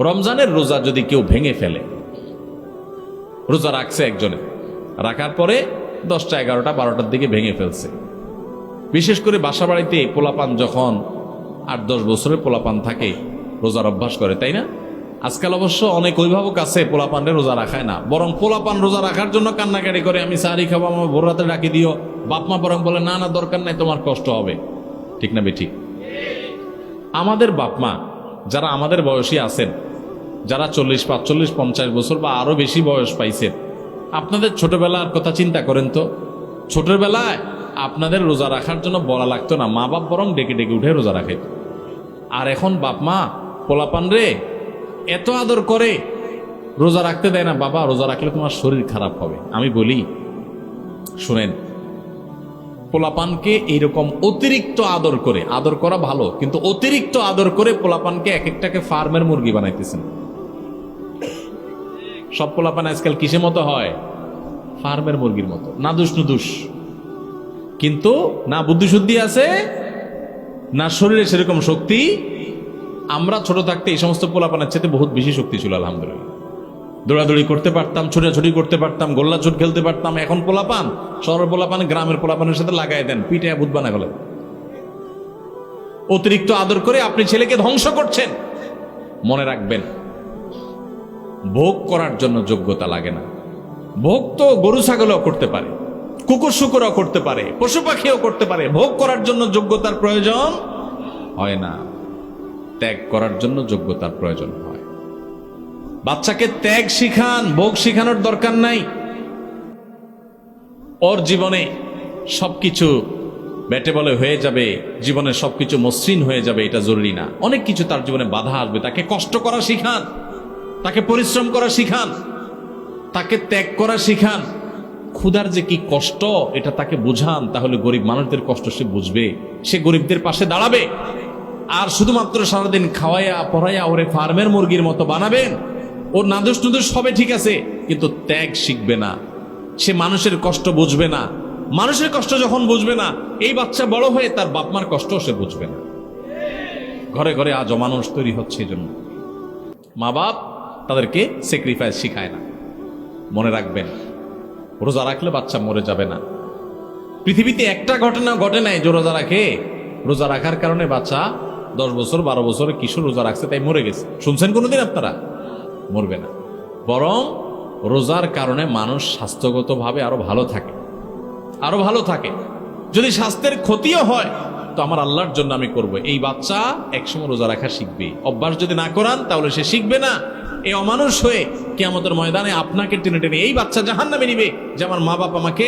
রমজানের রোজা যদি কেউ ভেঙে ফেলে, রোজা রাখছে একজনে, রাখার পরে 10টা 11টা 12টার দিকে ভেঙে ফেলছে। বিশেষ করে বাসা বাড়িতে পোলাপান যখন 8-10 বছরের পোলাপান থাকে রোজার অভ্যাস করে, তাই না? আজকাল অবশ্য অনেক অভিভাবক আছে পোলাপানরে রোজা রাখায় না, বরং পোলাপান রোজা রাখার জন্য কান্নাকাটি করে, আমি সাহারি খাবো, আমার ভোর রাতে ডাকি দিও। বাপমা বরং বলে না না দরকার নাই, তোমার কষ্ট হবে। ঠিক না বেঠিক? আমাদের বাপমা যারা আমাদের বয়সী আছেন, যারা 40, 45, 50 বছর বা আরো বেশি বয়স পাইছেন, আপনাদের ছোটবেলার কথা চিন্তা করেন তো। ছোটবেলায় আপনাদের রোজা রাখার জন্য বলা লাগতো না, মা বাপ বরং ডেকে ডেকে উঠে রোজা রাখাইত। আর এখন বাপ মা পোলাপান রে এত আদর করে রোজা রাখতে দেয় না। বাবা রোজা রাখলে তোমার শরীর খারাপ হবে। আমি বলি শুনেন, পোলাপানকে এইরকম অতিরিক্ত আদর করে, আদর করা ভালো কিন্তু অতিরিক্ত আদর করে পোলাপানকে এক একটাকে ফার্মের মুরগি বানাইতেছেন। সব পোলাপান আজকাল কিসের মতো হয়? ফার্মের মুরগির মতো, নাদুস নুদুস, কিন্তু না বুদ্ধিশুদ্ধি আছে না শরীরে সেরকম শক্তি। আমরা ছোট থাকতে এই সমস্ত পোলাপানের চেয়ে বহুত বেশি শক্তি ছিল আলহামদুলিল্লাহ। দৌড়াদৌড়ি করতে পারতাম, ছোটাছুটি করতে পারতাম, গোল্লা চোট খেলতে পারতাম। এখন পোলাপান, শহরের পোলাপান গ্রামের পোলাপানের সাথে লাগাই দেন, পিঠে ভূত বানা ফেলে। অতিরিক্ত আদর করে আপনি ছেলেকে ধ্বংস করছেন। মনে রাখবেন, ভোগ করার জন্য যোগ্যতা লাগে না। ভোগ তো গরু ছাগলও করতে পারে, কুকুর শুকুরও করতে পারে, পশু পাখিও করতে পারে। ভোগ করার জন্য যোগ্যতার প্রয়োজন হয় না, ত্যাগ করার জন্য যোগ্যতার প্রয়োজন হয়। বাচ্চাকে ত্যাগ শিখান, ভোগ শিখানোর দরকার নাই। ওর জীবনে সবকিছু ব্যাটে বলে হয়ে যাবে, জীবনে সবকিছু মসৃণ হয়ে যাবে, এটা জরুরি না। অনেক কিছু তার জীবনে বাধা আসবে। তাকে কষ্ট করা শিখান, তাকে পরিশ্রম করা শিখান, তাকে ত্যাগ করা শিখান। ক্ষুধার যে কি কষ্ট এটা তাকে বুঝান, তাহলে গরিব মানুষদের কষ্ট সে বুঝবে, সে গরিবদের পাশে দাঁড়াবে। আর শুধুমাত্র সারাদিন খাওয়াইয়া পড়াইয়া ওরে ফার্মের মুরগির মতো বানাবেন, ওর নাদুস নুদুস হবে ঠিক আছে, কিন্তু ত্যাগ শিখবে না, সে মানুষের কষ্ট বুঝবে না। মানুষের কষ্ট যখন বুঝবে না, এই বাচ্চা বড় হয়ে তার বাপমার কষ্ট সে বুঝবে না। ঘরে ঘরে আজ অমানুষ তৈরি হচ্ছে, এই জন্য মা বাপ তাদেরকে স্যাক্রিফাইস শিখায় না। মনে রাখবেন, রোজা রাখলে বাচ্চা মরে যাবে না। পৃথিবীতে একটা ঘটনা ঘটে নাই যে রোজা রাখে, রোজা রাখার কারণে বাচ্চা 10 বছর 12 বছরের কিশোর রোজা রাখছে তাই মরে গেছে। শুনছেন কোনোদিন আপনারা? মরবে না। বরং রোজার কারণে মানুষ স্বাস্থ্যগতভাবে আরো ভালো থাকে, আরো ভালো থাকে। যদি স্বাস্থ্যের ক্ষতিও হয় তো আমার আল্লাহর জন্য আমি করব। এই বাচ্চা একসময় রোজা রাখা শিখবে। অভ্যাস যদি না করান তাহলে সে শিখবে না। এই অমানুষ হয়ে কিয়ামতের ময়দানে আপনাকে টেনে টেনে এই বাচ্চা জাহান্নামে নিবে যে আমার মা বাপ আমাকে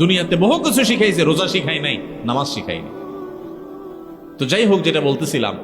দুনিয়াতে বহু কিছু শিখাইছে, রোজা শিখাই নাই, নামাজ শিখাই নাই। তো যাই হোক, যেটা বলতেছিলাম,